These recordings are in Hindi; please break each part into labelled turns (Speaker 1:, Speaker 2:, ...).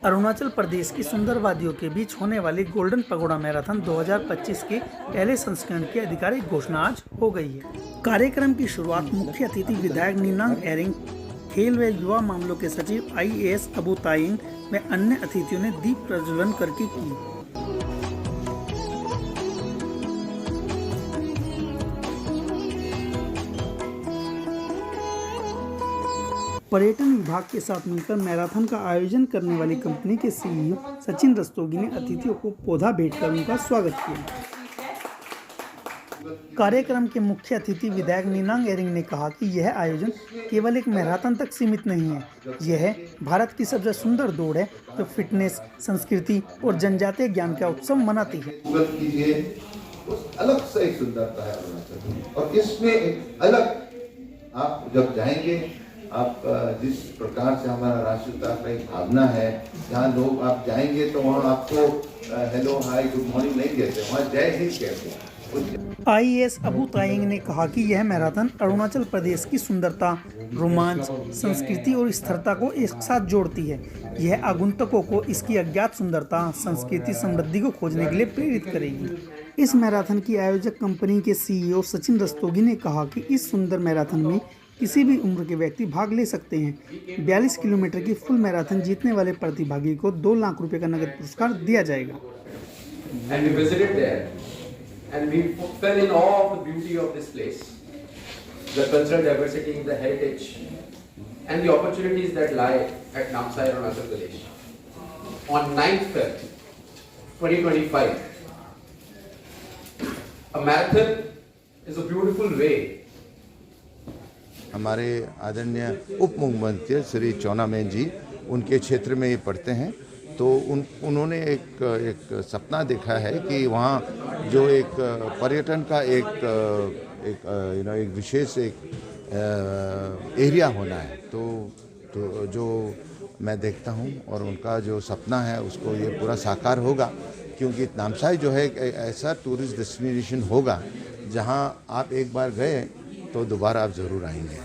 Speaker 1: अरुणाचल प्रदेश की सुंदर वादियों के बीच होने वाली गोल्डन पगोड़ा मैराथन 2025 के पहले संस्करण की आधिकारिक घोषणा आज हो गई है। कार्यक्रम की शुरुआत मुख्य अतिथि विधायक निनांग एरिंग, खेल व युवा मामलों के सचिव IAS अबू तायिंग व अन्य अतिथियों ने दीप प्रज्वलन करके की। पर्यटन विभाग के साथ मिलकर मैराथन का आयोजन करने वाली कंपनी के CEO सचिन रस्तोगी ने अतिथियों को पौधा भेंट कर उनका स्वागत किया। कार्यक्रम के मुख्य अतिथि विधायक निनांग एरिंग ने कहा कि यह आयोजन केवल एक मैराथन तक सीमित नहीं है, यह भारत की सबसे सुंदर दौड़ है जो फिटनेस, संस्कृति और जनजातीय ज्ञान का उत्सव मनाती है।
Speaker 2: अलग से एक सुंदरता है अरुणाचल और इसमें एक अलग आप जब जाएंगे, आप जिस प्रकार से हमारा राष्ट्रीयता का एक भावना है, जहाँ लोग आप जाएंगे तो वहाँ आपको हेलो हाय गुड मॉर्निंग नहीं कहते, वहाँ जय हिंद कहते हैं।
Speaker 1: IAS अबू तायिंग ने कहा कि यह मैराथन अरुणाचल प्रदेश की सुंदरता, रोमांच, संस्कृति और स्थिरता को एक साथ जोड़ती है। यह आगंतुकों को इसकी अज्ञात सुंदरता, संस्कृति, समृद्धि को खोजने के लिए प्रेरित करेगी। इस मैराथन की आयोजक कंपनी के CEO सचिन रस्तोगी ने कहा कि इस सुंदर मैराथन में किसी भी उम्र के व्यक्ति भाग ले सकते हैं। 42 किलोमीटर की फुल मैराथन जीतने वाले प्रतिभागी को 2 लाख रुपए का नगद पुरस्कार दिया जाएगा।
Speaker 3: And we visited there, and we fell in awe of the beauty of this place, the cultural diversity, the heritage, and the opportunities that lie at Namsai, Arunachal Pradesh. On 9th Feb 2025, a marathon is a beautiful way.
Speaker 2: हमारे आदरणीय उप मुख्यमंत्री श्री चौना मेन जी उनके क्षेत्र में ये पढ़ते हैं, तो उन्होंने एक सपना देखा है कि वहाँ जो एक पर्यटन का एक विशेष एरिया होना है, तो जो मैं देखता हूँ और उनका जो सपना है उसको ये पूरा साकार होगा, क्योंकि नामसाई जो है एक ऐसा टूरिस्ट डेस्टिनेशन होगा जहाँ आप एक बार गए तो दोबारा आप ज़रूर आएंगे।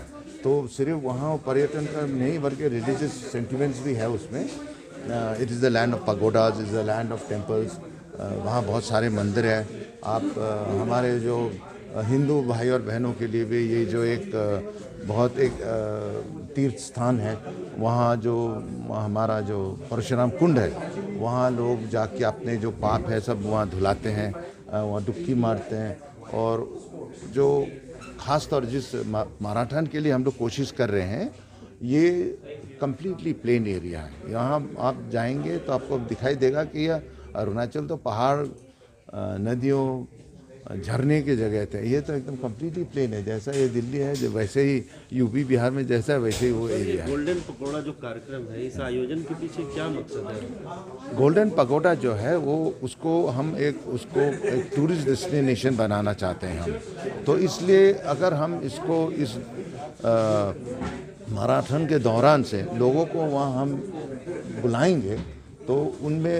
Speaker 2: तो सिर्फ वहाँ पर्यटन का नहीं बल्कि रिलीजियस सेंटिमेंट्स भी है उसमें। It is the land of pagodas, is the land of temples. वहाँ बहुत सारे मंदिर हैं। आप हमारे जो हिंदू भाई और बहनों के लिए भी ये जो एक बहुत एक तीर्थ स्थान है, वहाँ जो हमारा जो परशुराम कुंड है, वहाँ लोग जाके अपने जो पाप है सब वहाँ धुलाते हैं, वहाँ डुबकी मारते हैं। और जो ख़ास तौर जिस मैराथन के लिए हम लोग कोशिश कर रहे हैं, ये कम्प्लीटली प्लेन एरिया है। यहाँ आप जाएंगे तो आपको दिखाई देगा कि यह अरुणाचल तो पहाड़, नदियों, झरने की जगह थे। ये तो एकदम कम्प्लीटली प्लेन है। जैसा ये दिल्ली है, जो वैसे ही यूपी बिहार में जैसा है वैसे ही वो एरिया है।
Speaker 4: गोल्डन पगोड़ा जो कार्यक्रम है, इस आयोजन के पीछे क्या मकसद है?
Speaker 2: गोल्डन पगोड़ा जो है वो उसको एक टूरिस्ट डेस्टिनेशन बनाना चाहते हैं हम। तो इसलिए अगर हम इसको इस मैराथन के दौरान से लोगों को वहाँ हम बुलाएंगे तो उनमें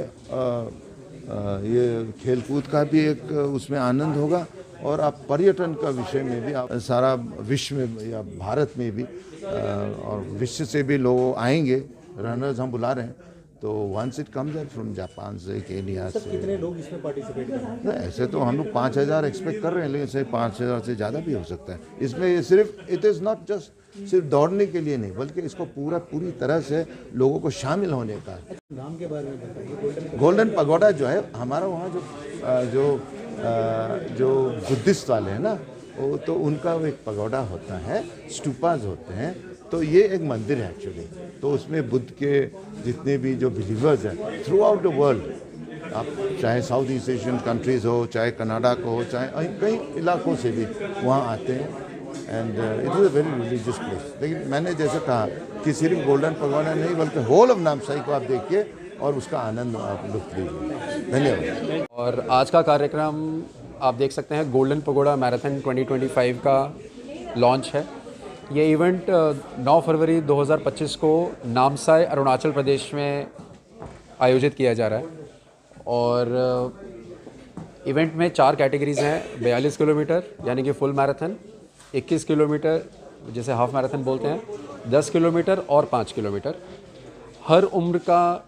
Speaker 2: ये खेलकूद का भी एक उसमें आनंद होगा और आप पर्यटन का विषय में भी आप सारा विश्व में या भारत में भी और विश्व से भी लोग आएंगे। रनर्स हम बुला रहे हैं, तो once it comes from Japan से, केनिया से।
Speaker 4: कितने लोग इसमें पार्टिसिपेट कर रहे हैं?
Speaker 2: ऐसे तो हम लोग 5000 एक्सपेक्ट कर रहे हैं, लेकिन से 5000 से ज़्यादा भी हो सकता है। इसमें ये सिर्फ इट इज़ नॉट जस्ट सिर्फ दौड़ने के लिए नहीं, बल्कि इसको पूरी तरह से लोगों को शामिल होने का।
Speaker 4: नाम के बारे में बताइए।
Speaker 2: गोल्डन पगोड़ा जो है हमारा वहाँ जो बुद्धिस्ट वाले हैं ना, वो तो उनका एक पगोड़ा होता है, स्टूपाज होते हैं। तो ये एक मंदिर है एक्चुअली। तो उसमें बुद्ध के जितने भी जो बिलीवर्स हैं थ्रू आउट द वर्ल्ड, आप चाहे साउथ ईस्ट एशियन कंट्रीज़ हो, चाहे कनाडा को हो, चाहे कई इलाकों से भी वहाँ आते हैं। And it is a very religious place. लेकिन मैंने जैसे कहा कि सिर्फ गोल्डन पगोड़ा नहीं बल्कि होल ऑफ नामसाई को आप देखिए और उसका आनंद आप लुत्फ लीजिए। धन्यवाद।
Speaker 3: और आज का कार्यक्रम आप देख सकते हैं, गोल्डन पगोड़ा मैराथन 2025 का लॉन्च है। ये इवेंट 9 फरवरी 2025 को नामसाई, अरुणाचल प्रदेश में आयोजित किया जा रहा है। और इवेंट में 4 कैटेगरीज़ हैं। 42 किलोमीटर यानी कि फुल मैराथन, 21 किलोमीटर जिसे हाफ मैराथन बोलते हैं, 10 किलोमीटर और 5 किलोमीटर। हर उम्र का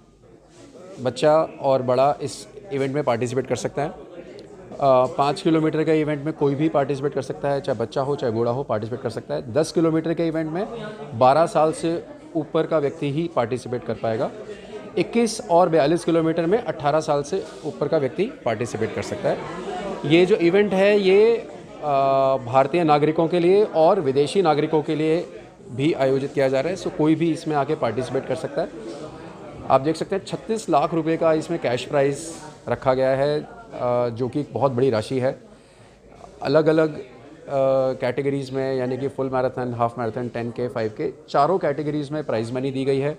Speaker 3: बच्चा और बड़ा इस इवेंट में पार्टिसिपेट कर सकता है। 5 किलोमीटर के इवेंट में कोई भी पार्टिसिपेट कर सकता है, चाहे बच्चा हो चाहे बूढ़ा हो पार्टिसिपेट कर सकता है। 10 किलोमीटर के इवेंट में 12 साल से ऊपर का व्यक्ति ही पार्टिसिपेट कर पाएगा। 21 और 42 किलोमीटर में 18 साल से ऊपर का व्यक्ति पार्टिसिपेट कर सकता है। ये जो इवेंट है ये भारतीय नागरिकों के लिए और विदेशी नागरिकों के लिए भी आयोजित किया जा रहा है। सो कोई भी इसमें आके पार्टिसिपेट कर सकता है। आप देख सकते हैं 36 लाख रुपए का इसमें कैश प्राइज़ रखा गया है, जो कि बहुत बड़ी राशि है। अलग अलग कैटेगरीज़ में, यानी कि full marathon, half marathon, 10K, 5K, चारों कैटेगरीज़ में प्राइज़ मनी दी गई है।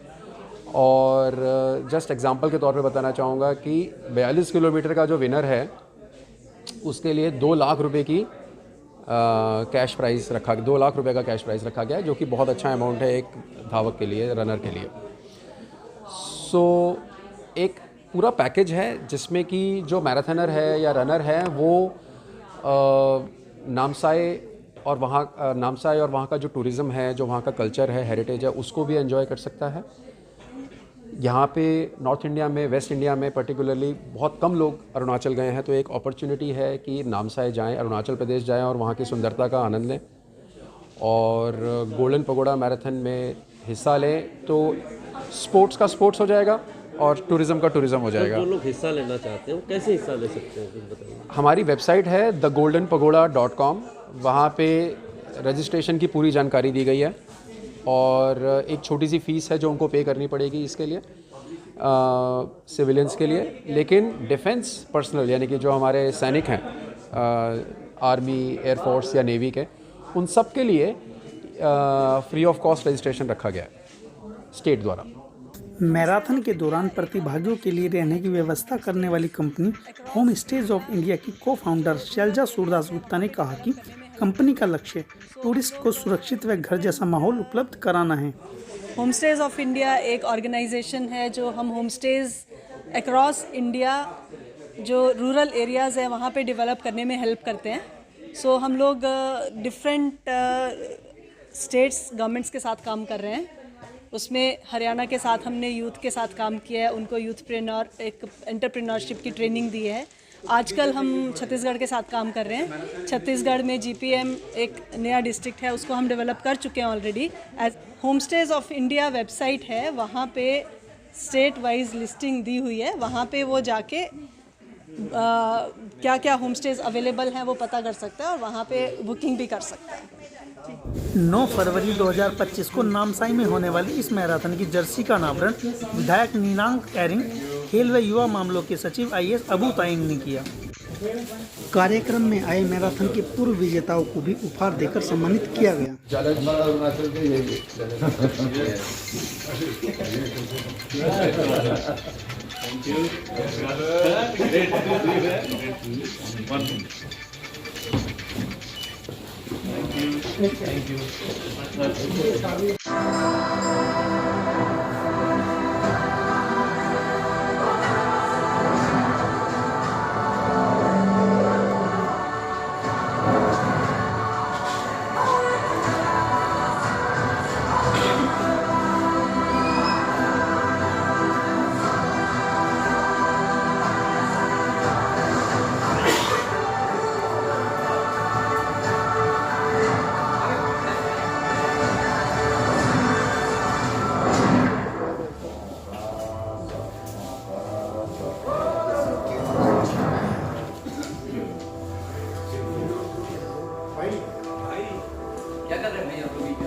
Speaker 3: और जस्ट एग्जांपल के तौर पे बताना चाहूँगा कि 42 किलोमीटर का जो विनर है उसके लिए 2 लाख रुपए की कैश प्राइज़ 2 लाख रुपए का कैश प्राइज़ रखा गया है, जो कि बहुत अच्छा अमाउंट है एक धावक के लिए, रनर के लिए। सो एक पूरा पैकेज है जिसमें कि जो मैराथनर है या रनर है वो नामसाई और वहाँ का जो टूरिज़्म है, जो वहाँ का कल्चर है, हेरिटेज है, उसको भी एंजॉय कर सकता है। यहाँ पे नॉर्थ इंडिया में, वेस्ट इंडिया में पर्टिकुलरली बहुत कम लोग अरुणाचल गए हैं, तो एक अपॉर्चुनिटी है कि नामसाई जाएं, अरुणाचल प्रदेश जाएं और वहाँ की सुंदरता का आनंद लें और गोल्डन पगोड़ा मैराथन में हिस्सा लें। तो स्पोर्ट्स का स्पोर्ट्स हो जाएगा और टूरिज़्म का टूरिज़्म हो जाएगा।
Speaker 4: जो लोग हिस्सा लेना चाहते हैं वो कैसे हिस्सा ले सकते हैं, कुछ बताइए।
Speaker 3: हमारी वेबसाइट है thegoldenpagoda.com, वहाँ पे रजिस्ट्रेशन की पूरी जानकारी दी गई है और एक छोटी सी फ़ीस है जो उनको पे करनी पड़ेगी इसके लिए, सिविलियंस के लिए। लेकिन डिफेंस पर्सनल, यानी कि जो हमारे सैनिक हैं आर्मी, एयरफोर्स या नेवी के, उन सब के लिए फ्री ऑफ कॉस्ट रजिस्ट्रेशन रखा गया है स्टेट द्वारा।
Speaker 1: मैराथन के दौरान प्रतिभागियों के लिए रहने की व्यवस्था करने वाली company home stage of India की को-फाउंडर शैलजा सूरदास गुप्ता ने कहा कि कंपनी का लक्ष्य टूरिस्ट को सुरक्षित व घर जैसा माहौल उपलब्ध कराना है।
Speaker 5: होम स्टेज ऑफ इंडिया एक ऑर्गेनाइजेशन है जो हम होम स्टेज अक्रॉस इंडिया जो रूरल एरियाज़ है वहाँ पे डेवलप करने में हेल्प करते हैं। सो हम लोग डिफरेंट स्टेट्स गवर्नमेंट्स के साथ काम कर रहे हैं। उसमें हरियाणा के साथ हमने यूथ के साथ काम किया है, उनको एक एंटरप्रेन्योरशिप की ट्रेनिंग दी है। आजकल हम छत्तीसगढ़ के साथ काम कर रहे हैं। छत्तीसगढ़ में GPM एक नया डिस्ट्रिक्ट है, उसको हम डेवलप कर चुके हैं already. Home stage of India website है, वहाँ पे स्टेट वाइज लिस्टिंग दी हुई है। वहाँ पे वो जाके क्या क्या होम स्टेज अवेलेबल हैं वो पता कर सकता है और वहाँ पे बुकिंग भी कर सकता है।
Speaker 1: 9 फरवरी 2025 को नामसाई में होने वाली इस मैराथन की जर्सी का अनावरण विधायक नीनांग एरिंग, खेल व युवा मामलों के सचिव IAS अबू तायंग ने किया। कार्यक्रम में आए मैराथन के पूर्व विजेताओं को भी उपहार देकर सम्मानित किया गया। Thank you.
Speaker 6: क्या कर रहे हैं भैया?